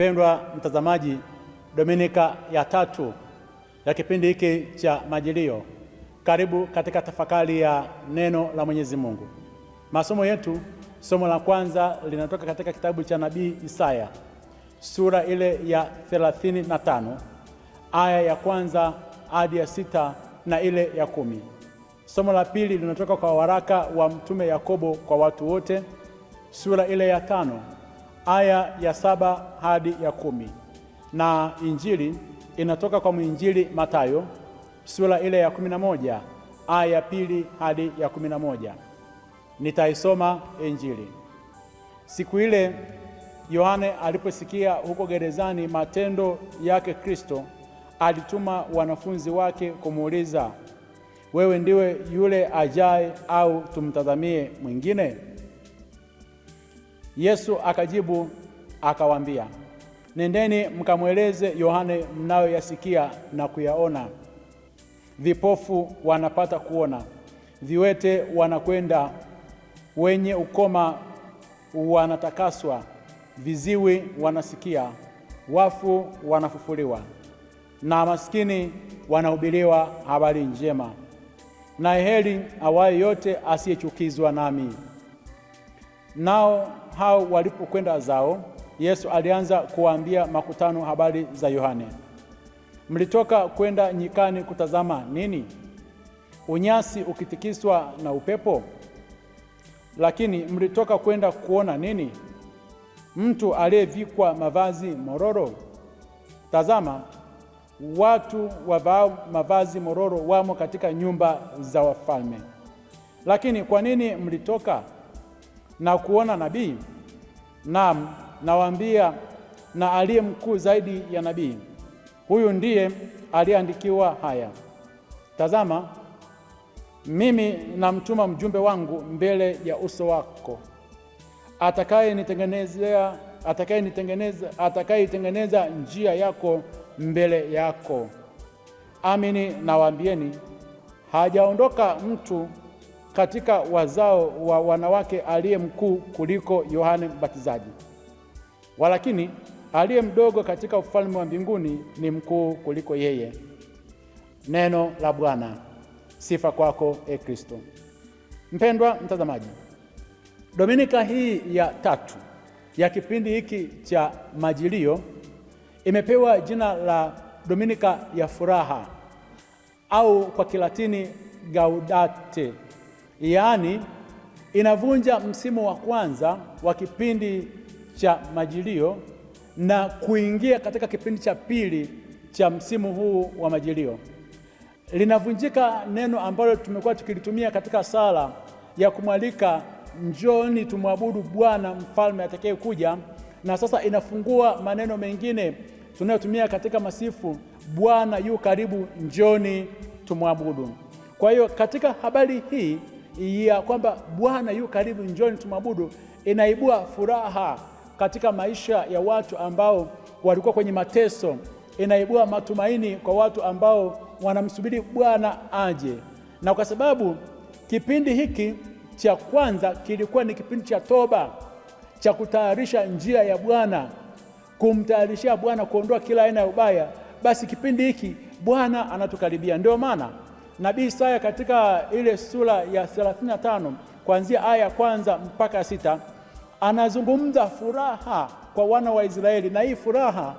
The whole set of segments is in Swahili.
Pendwa mtazamaji, Dominika ya tatu ya kipindi hiki cha Majilio, karibu katika tafakari ya neno la Mwenyezi Mungu. Masomo yetu, somo la kwanza linatoka katika kitabu cha Nabii Isaya, sura ile ya 35, aya ya kwanza hadi ya 6 na ile ya 10. Somo la pili linatoka kwa waraka wa Mtume Yakobo kwa watu wote, sura ile ya 5, aya ya 7 hadi ya 10. Na injili inatoka kwa mwinjili Mathayo, sura ile ya 11, aya ya 2 hadi ya 11. Nitaisoma injili. Siku ile Yohane aliposikia huko gerezani matendo yake Kristo, alituma wanafunzi wake kumuuliza, wewe ndiwe yule ajaye au tumtazamie mwingine? Yesu akajibu akawaambia, nendeni mkamweleze Yohane mnayoyasikia na kuyaona. Vipofu wanapata kuona, viwete wanakwenda, wenye ukoma wanatakaswa, viziwi wanasikia, wafu wanafufuliwa, na maskini wanahubiriwa habari njema. Na heri awaye yote asiyechukizwa nami. Nao hao walipokwenda zao, Yesu alianza kuwaambia makutano habari za Yohane. Mlitoka kwenda nyikani kutazama nini? Unyasi ukitikiswa na upepo? Lakini mlitoka kwenda kuona nini? Mtu aliyevikwa mavazi mororo? Tazama, watu wavao mavazi mororo wamo katika nyumba za wafalme. Lakini kwa nini mlitoka na kuona nabii? Naam, nawaambia, na aliye mkuu zaidi ya nabii, huyu ndiye aliyeandikiwa haya. Tazama, mimi namtuma mjumbe wangu mbele ya uso wako, atakayeitengeneza njia yako mbele yako. Amini nawaambieni, hajaondoka mtu katika wazao wa wanawake aliye mkuu kuliko Yohane Mbatizaji, walakini aliye mdogo katika ufalme wa mbinguni ni mkuu kuliko yeye. Neno la Bwana. Sifa kwako, e Kristo. Mpendwa mtazamaji, Dominika hii ya tatu ya kipindi hiki cha Majilio imepewa jina la Dominika ya furaha, au kwa Kilatini Gaudete, yaani inavunja msimu wa kwanza wa kipindi cha Majilio na kuingia katika kipindi cha pili cha msimu huu wa Majilio. Linavunjika neno ambalo tumekuwa tukilitumia katika sala ya kumwalika, njoni tumwabudu Bwana mfalme atakayekuja, na sasa inafungua maneno mengine tunayotumia katika masifu, Bwana yu karibu, njoni tumwabudu. Kwa hiyo katika habari hii ya kwamba Bwana yu karibu, njoni tumwabudu, inaibua furaha katika maisha ya watu ambao walikuwa kwenye mateso. Inaibua matumaini kwa watu ambao wanamsubiri Bwana aje. Na kwa sababu kipindi hiki cha kwanza kilikuwa ni kipindi cha toba, cha kutayarisha njia ya Bwana, kumtayarishia Bwana kuondoa kila aina ya ubaya, basi kipindi hiki Bwana anatukaribia. Ndio maana Nabii Isaya katika ile sura ya 35 kuanzia aya ya kwanza mpaka 6 anazungumza furaha kwa wana wa Israeli, na hii furaha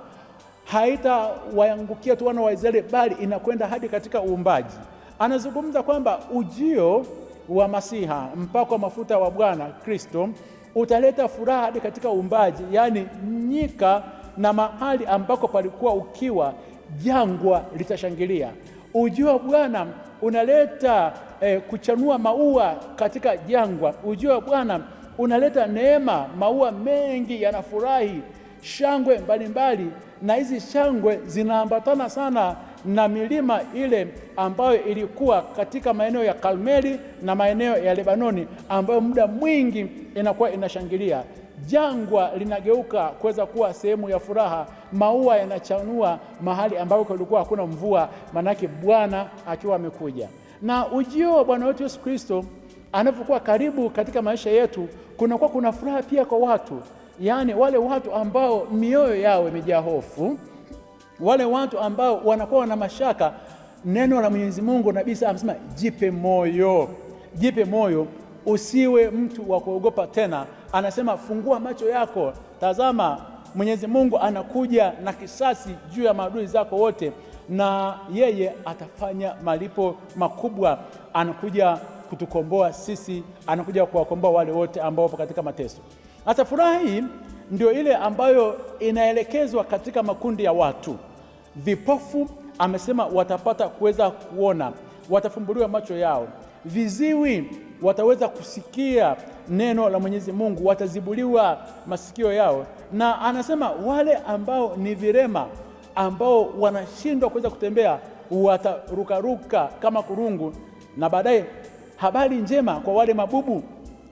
haitawaangukia tu wana wa Israeli, bali inakwenda hadi katika uumbaji. Anazungumza kwamba ujio wa Masiha, mpako wa mafuta wa Bwana Kristo, utaleta furaha hadi katika uumbaji, yaani nyika na mahali ambako palikuwa ukiwa, jangwa litashangilia. Ujio wa Bwana unaleta kuchanua maua katika jangwa. Ujio wa Bwana unaleta neema, maua mengi yanafurahi, shangwe mbalimbali, na hizi shangwe zinaambatana sana na milima ile ambayo ilikuwa katika maeneo ya Karmeli na maeneo ya Lebanoni, ambayo muda mwingi inakuwa inashangilia. Jangwa linageuka kuweza kuwa sehemu ya furaha, maua yanachanua mahali ambapo kulikuwa hakuna mvua, manake Bwana akiwa amekuja. Na ujio wa Bwana wetu Yesu Kristo anapokuwa karibu katika maisha yetu, kuna furaha pia kwa watu. yaani wale watu ambao mioyo yao imejaa hofu, wale watu ambao wanakuwa na mashaka, neno la Mwenyezi Mungu, nabii Isaya amesema jipe moyo, jipe moyo, usiwe mtu wa kuogopa tena. Anasema fungua macho yako, tazama Mwenyezi Mungu anakuja na kisasi juu ya maadui zako wote, na yeye atafanya malipo makubwa. Anakuja kutukomboa sisi, anakuja kuwakomboa wale wote ambao wapo katika mateso. Hata furaha hii ndio ile ambayo inaelekezwa katika makundi ya watu. Vipofu amesema watapata kuweza kuona, watafumbuliwa macho yao. Viziwi wataweza kusikia neno la Mwenyezi Mungu, watazibuliwa masikio yao. Na anasema wale ambao ni virema, ambao wanashindwa kuweza kutembea, watarukaruka kama kurungu. Na baadaye habari njema kwa wale mabubu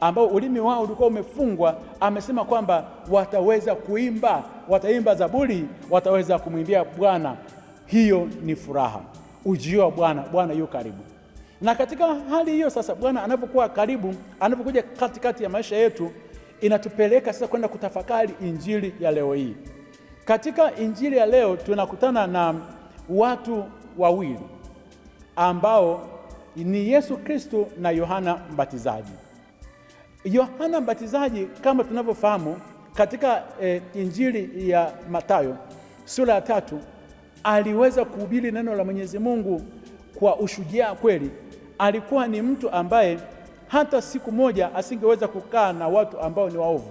ambao ulimi wao ulikuwa umefungwa, amesema kwamba wataweza kuimba, wataimba zaburi, wataweza kumwimbia Bwana. Hiyo ni furaha, ujio wa Bwana. Bwana yu karibu. Na katika hali hiyo sasa, Bwana anapokuwa karibu, anapokuja katikati ya maisha yetu, inatupeleka sasa kwenda kutafakari injili ya leo hii. Katika injili ya leo tunakutana na watu wawili ambao ni Yesu Kristo na Yohana Mbatizaji. Yohana Mbatizaji, kama tunavyofahamu katika injili ya Mathayo sura ya 3, aliweza kuhubiri neno la Mwenyezi Mungu kwa ushujaa kweli. Alikuwa ni mtu ambaye hata siku moja asingeweza kukaa na watu ambao ni waovu.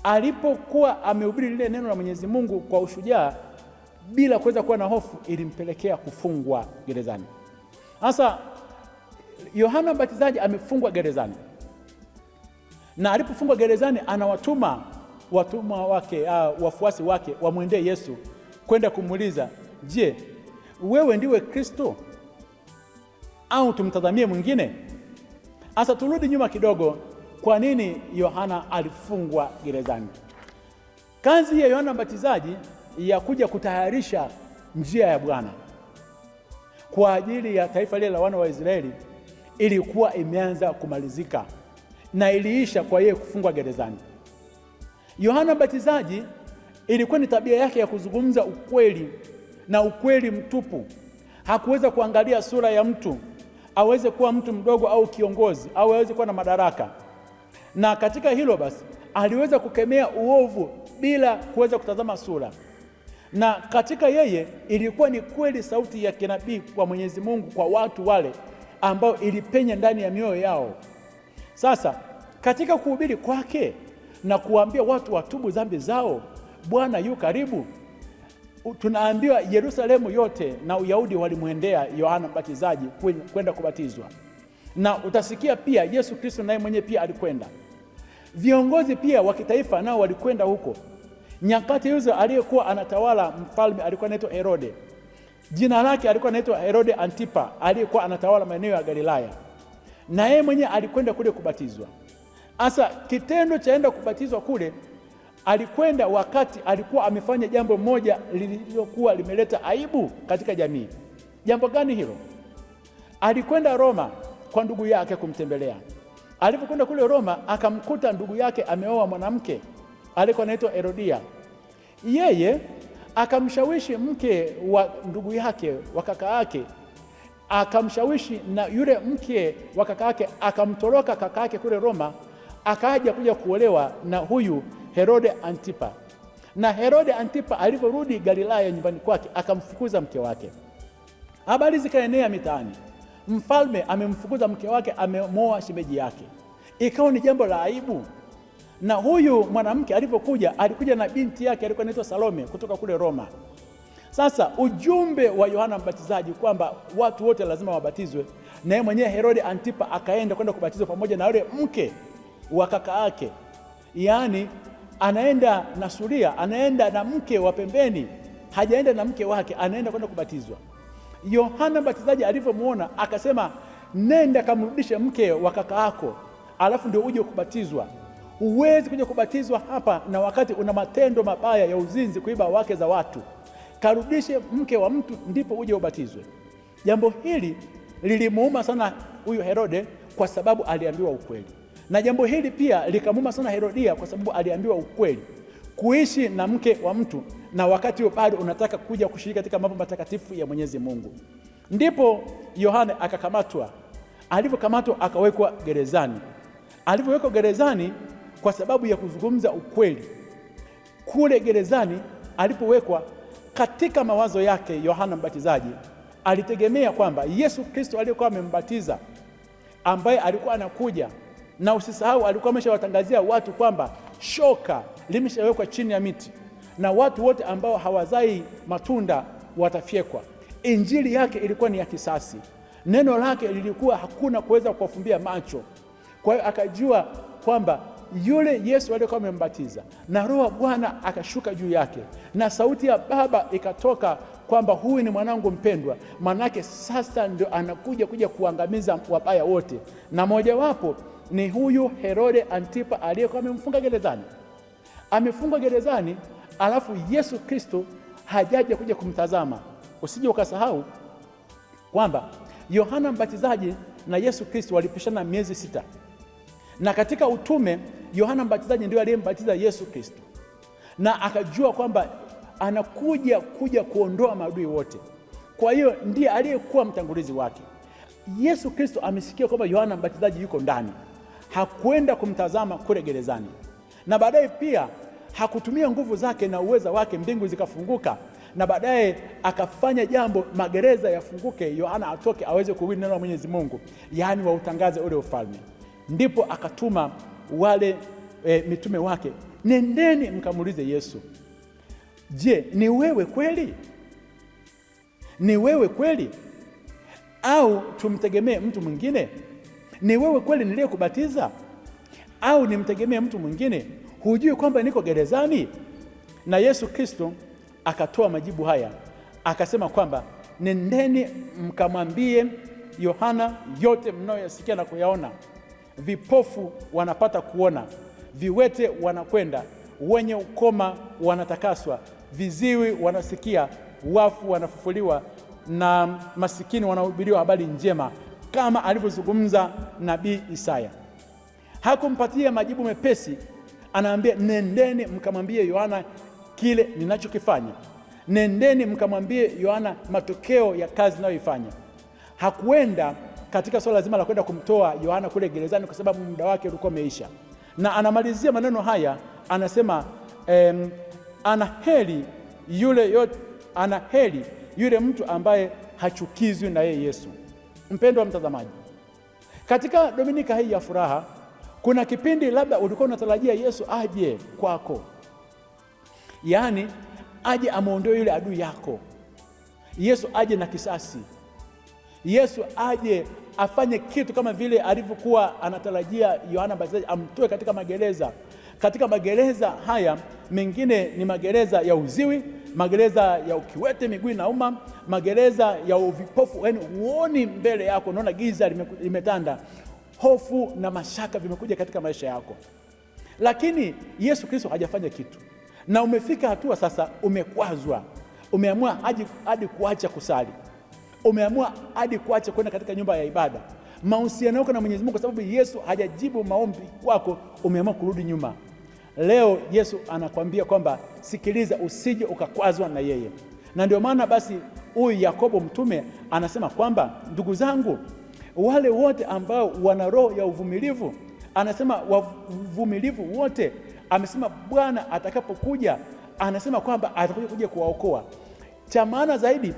Alipokuwa amehubiri lile neno la Mwenyezi Mungu kwa ushujaa bila kuweza kuwa na hofu, ilimpelekea kufungwa gerezani. Sasa Yohana Mbatizaji amefungwa gerezani, na alipofungwa gerezani anawatuma watumwa wake, wafuasi wake wamwendee Yesu kwenda kumuuliza, je, wewe ndiwe Kristo au tumtazamie mwingine? Sasa turudi nyuma kidogo. Kwa nini Yohana alifungwa gerezani? Kazi ya Yohana Mbatizaji ya kuja kutayarisha njia ya Bwana kwa ajili ya taifa lile la wana wa Israeli ilikuwa imeanza kumalizika, na iliisha kwa yeye kufungwa gerezani. Yohana Mbatizaji ilikuwa ni tabia yake ya kuzungumza ukweli, na ukweli mtupu. Hakuweza kuangalia sura ya mtu, aweze kuwa mtu mdogo au kiongozi au aweze kuwa na madaraka. Na katika hilo basi aliweza kukemea uovu bila kuweza kutazama sura. Na katika yeye ilikuwa ni kweli sauti ya kinabii kwa Mwenyezi Mungu kwa watu wale ambao ilipenya ndani ya mioyo yao. Sasa katika kuhubiri kwake na kuambia watu watubu dhambi zao, Bwana yu karibu, tunaambiwa Yerusalemu yote na Uyahudi walimwendea Yohana Mbatizaji kwenda kubatizwa. Na utasikia pia Yesu Kristo naye mwenyewe pia alikwenda. Viongozi pia wa kitaifa nao walikwenda huko. Nyakati hizo aliyekuwa anatawala mfalme alikuwa anaitwa Herode. Jina lake alikuwa anaitwa Herode Antipa, aliyekuwa anatawala maeneo ya Galilaya. Na yeye mwenyewe alikwenda kule kubatizwa. Asa kitendo cha enda kubatizwa kule, alikwenda wakati alikuwa amefanya jambo moja lililokuwa limeleta aibu katika jamii. Jambo gani hilo? Alikwenda Roma kwa ndugu yake kumtembelea. Alipokwenda kule Roma, akamkuta ndugu yake ameoa mwanamke alikuwa anaitwa Herodia. Yeye akamshawishi mke wa ndugu yake, wa kaka yake, akamshawishi, na yule mke wa kaka yake akamtoroka kaka yake kule Roma, akaja kuja kuolewa na huyu Herode Antipa. Na Herode Antipa aliporudi Galilaya nyumbani kwake, akamfukuza mke wake. Habari zikaenea mitaani, mfalme amemfukuza mke wake, amemoa shemeji yake. Ikawa ni jambo la aibu. Na huyu mwanamke alipokuja, alikuja na binti yake alikuwa anaitwa Salome kutoka kule Roma. Sasa ujumbe wa Yohana Mbatizaji kwamba watu wote lazima wabatizwe, na yeye mwenyewe Herode Antipa akaenda kwenda kubatizwa pamoja na yule mke wa kaka yake. Yaani anaenda na suria, anaenda na mke wa pembeni, hajaenda na mke wake, anaenda kwenda kubatizwa. Yohana Mbatizaji alivyomuona akasema, nenda kamrudishe mke wa kaka yako, alafu ndio uje kubatizwa. Huwezi kuja kubatizwa hapa na wakati una matendo mabaya ya uzinzi, kuiba wake za watu. Karudishe mke wa mtu ndipo uje ubatizwe. Jambo hili lilimuuma sana huyu Herode, kwa sababu aliambiwa ukweli. Na jambo hili pia likamuma sana Herodia, kwa sababu aliambiwa ukweli, kuishi na mke wa mtu na wakati huo bado unataka kuja kushiriki katika mambo matakatifu ya Mwenyezi Mungu. Ndipo Yohana akakamatwa. Alivyokamatwa akawekwa gerezani. Alivyowekwa gerezani kwa sababu ya kuzungumza ukweli, kule gerezani alipowekwa, katika mawazo yake Yohana Mbatizaji alitegemea kwamba Yesu Kristo aliyekuwa amembatiza, ambaye alikuwa anakuja, na usisahau alikuwa ameshawatangazia watu kwamba shoka limeshawekwa chini ya miti na watu wote ambao hawazai matunda watafyekwa. Injili yake ilikuwa ni ya kisasi, neno lake lilikuwa hakuna kuweza kuwafumbia macho. Kwa hiyo akajua kwamba yule Yesu aliyekuwa amembatiza na Roho wa Bwana akashuka juu yake, na sauti ya Baba ikatoka kwamba huyu ni mwanangu mpendwa. Manake sasa ndio anakuja kuangamiza wabaya wote, na mojawapo ni huyu Herode Antipa aliyekuwa amemfunga gerezani. Amefungwa gerezani, alafu Yesu Kristo hajaja kuja kumtazama. Usije ukasahau kwamba Yohana Mbatizaji na Yesu Kristo walipishana miezi 6, na katika utume Yohana Mbatizaji ndio aliyembatiza Yesu Kristo, na akajua kwamba anakuja kuondoa maadui wote. Kwa hiyo ndiye aliyekuwa mtangulizi wake. Yesu Kristo amesikia kwamba Yohana Mbatizaji yuko ndani, hakwenda kumtazama kule gerezani, na baadaye pia hakutumia nguvu zake na uweza wake, mbingu zikafunguka, na baadaye akafanya jambo, magereza yafunguke, Yohana atoke aweze kuhubiri neno la Mwenyezi Mungu, yaani wautangaze ule ufalme. Ndipo akatuma wale mitume wake, nendeni mkamuulize Yesu, je, ni wewe kweli? Ni wewe kweli au tumtegemee mtu mwingine? Ni wewe kweli niliyekubatiza au nimtegemee mtu mwingine? Hujui kwamba niko gerezani? Na Yesu Kristo akatoa majibu haya, akasema kwamba nendeni mkamwambie Yohana yote mnayoyasikia na kuyaona. Vipofu wanapata kuona, viwete wanakwenda, wenye ukoma wanatakaswa, viziwi wanasikia, wafu wanafufuliwa, na masikini wanahubiriwa habari njema, kama alivyozungumza nabii Isaya. Hakumpatia majibu mepesi, anaambia nendeni mkamwambie Yohana kile ninachokifanya, nendeni mkamwambie Yohana matokeo ya kazi ninayoifanya. Hakuenda katika swala zima la kwenda kumtoa Yohana kule gerezani, kwa sababu muda wake ulikuwa umeisha. Na anamalizia maneno haya, anasema anaheri yule mtu ambaye hachukizwi na yeye Yesu. Mpendwa mtazamaji, katika Dominika hii ya furaha, kuna kipindi labda ulikuwa unatarajia Yesu aje kwako, yaani aje amuondoe yule adui yako, Yesu aje na kisasi, Yesu aje afanye kitu kama vile alivyokuwa anatarajia Yohana Mbatizaji, amtoe katika magereza. Katika magereza haya mengine ni magereza ya uziwi, magereza ya ukiwete, miguu inauma, magereza ya uvipofu, yaani uoni mbele yako, unaona giza limetanda, hofu na mashaka vimekuja katika maisha yako. Lakini Yesu Kristo hajafanya kitu, na umefika hatua sasa umekwazwa, umeamua hadi kuacha kusali, umeamua hadi kuacha kwenda katika nyumba ya ibada, mahusiano yako na Mwenyezi Mungu, kwa sababu Yesu hajajibu maombi kwako, umeamua kurudi nyuma. Leo Yesu anakwambia kwamba sikiliza, usije ukakwazwa na yeye. Na ndio maana basi huyu Yakobo mtume anasema kwamba ndugu zangu, wale wote ambao wana roho ya uvumilivu, anasema wavumilivu wote, amesema Bwana atakapokuja, anasema kwamba atakuja kuwaokoa. Cha maana zaidi,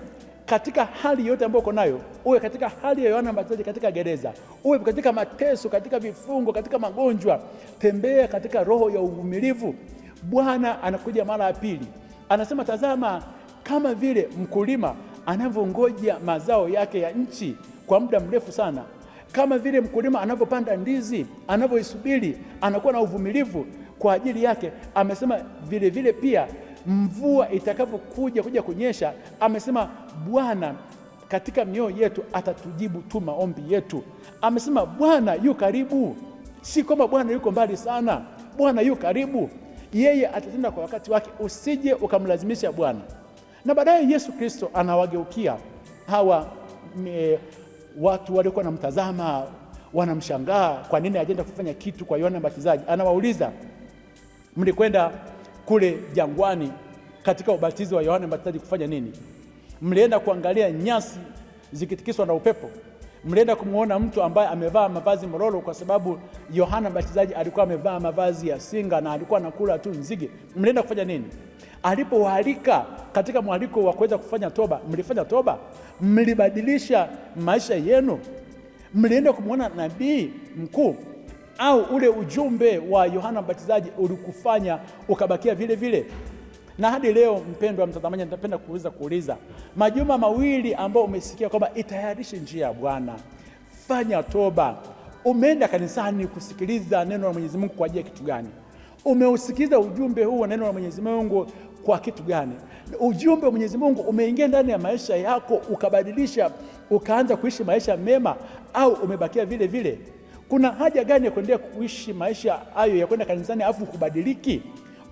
katika hali yote ambayo uko nayo, uwe katika hali ya Yohana Mbatizaji katika gereza, uwe katika mateso, katika vifungo, katika magonjwa, tembea katika roho ya uvumilivu. Bwana anakuja mara ya pili. Anasema tazama, kama vile mkulima anavyongoja mazao yake ya nchi kwa muda mrefu sana, kama vile mkulima anavyopanda ndizi, anavyoisubiri, anakuwa na uvumilivu kwa ajili yake, amesema vile vile pia mvua itakapokuja kunyesha, amesema Bwana katika mioyo yetu atatujibu tu maombi yetu. Amesema Bwana yu karibu, si kwamba Bwana yuko mbali sana. Bwana yu karibu, yeye atatenda kwa wakati wake, usije ukamlazimisha Bwana. Na baadaye Yesu Kristo anawageukia hawa watu walikuwa namtazama, wanamshangaa kwa nini ajenda kufanya kitu kwa Yohana Mbatizaji. Anawauliza, mlikwenda kule jangwani katika ubatizo wa Yohana Mbatizaji kufanya nini? Mlienda kuangalia nyasi zikitikiswa na upepo? Mlienda kumuona mtu ambaye amevaa mavazi mororo kwa sababu Yohana Mbatizaji alikuwa amevaa mavazi ya singa na alikuwa anakula tu nzige? Mlienda kufanya nini? Alipowaalika katika mwaliko wa kuweza kufanya toba, mlifanya toba? Mlibadilisha maisha yenu? Mlienda kumuona nabii mkuu? Au ule ujumbe wa Yohana Mbatizaji ulikufanya ukabakia vile vile? Na hadi leo, mpendwa mtazamaji, nitapenda kuuliza majuma mawili ambao umesikia kwamba itayarishe njia ya Bwana, fanya toba. Umeenda kanisani kusikiliza neno la Mwenyezi Mungu kwa ajili ya kitu gani? Umeusikiza ujumbe huu wa neno la Mwenyezi Mungu kwa kitu gani? Ujumbe wa Mwenyezi Mungu umeingia ndani ya maisha yako ukabadilisha, ukaanza kuishi maisha mema, au umebakia vile vile? Kuna haja gani ya kuendelea kuishi maisha hayo ya kwenda kanisani afu kubadiliki?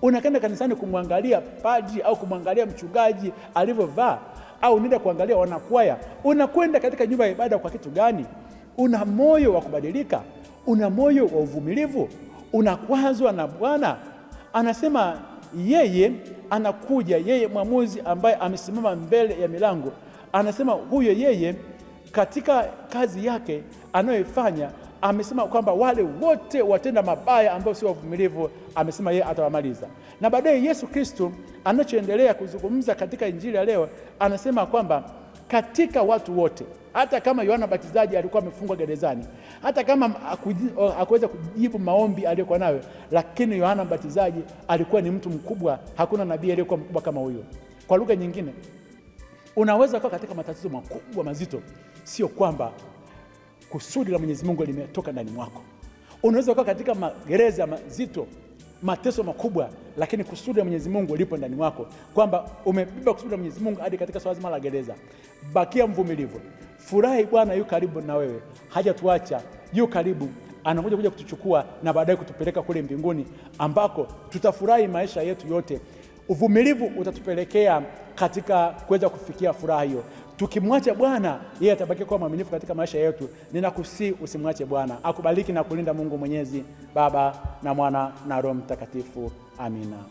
Unakwenda kanisani kumwangalia padri au kumwangalia mchungaji alivyovaa, au nenda kuangalia wanakwaya? Unakwenda katika nyumba ya ibada kwa kitu gani? Una moyo wa kubadilika? Una moyo wa uvumilivu? Unakwazwa na Bwana? Anasema yeye anakuja, yeye mwamuzi ambaye amesimama mbele ya milango. Anasema huyo yeye katika kazi yake anayoifanya, amesema kwamba wale wote watenda mabaya ambao sio wavumilivu, amesema yeye atawamaliza. Na baadaye Yesu Kristo anachoendelea kuzungumza katika Injili ya leo, anasema kwamba katika watu wote, hata kama Yohana Mbatizaji alikuwa amefungwa gerezani, hata kama hakuweza kujibu maombi aliyokuwa nayo, lakini Yohana Mbatizaji alikuwa ni mtu mkubwa. Hakuna nabii aliyekuwa mkubwa kama huyo. Kwa lugha nyingine, unaweza kuwa katika matatizo makubwa mazito, sio kwamba kusudi la Mwenyezi Mungu limetoka ndani mwako. Unaweza kuwa katika magereza mazito, mateso makubwa, lakini kusudi la Mwenyezi Mungu lipo ndani mwako, kwamba umebeba kusudi la Mwenyezi Mungu hadi katika swala zima la gereza. Bakia mvumilivu. Furahi, Bwana yu karibu na wewe, hajatuacha, yu karibu, anakuja kuja kutuchukua na baadaye kutupeleka kule mbinguni ambako tutafurahi maisha yetu yote. Uvumilivu utatupelekea katika kuweza kufikia furaha hiyo. Tukimwacha Bwana, yeye atabaki kuwa mwaminifu katika maisha yetu. Ninakusihi usimwache Bwana. Akubariki na kulinda Mungu Mwenyezi, Baba na Mwana na Roho Mtakatifu. Amina.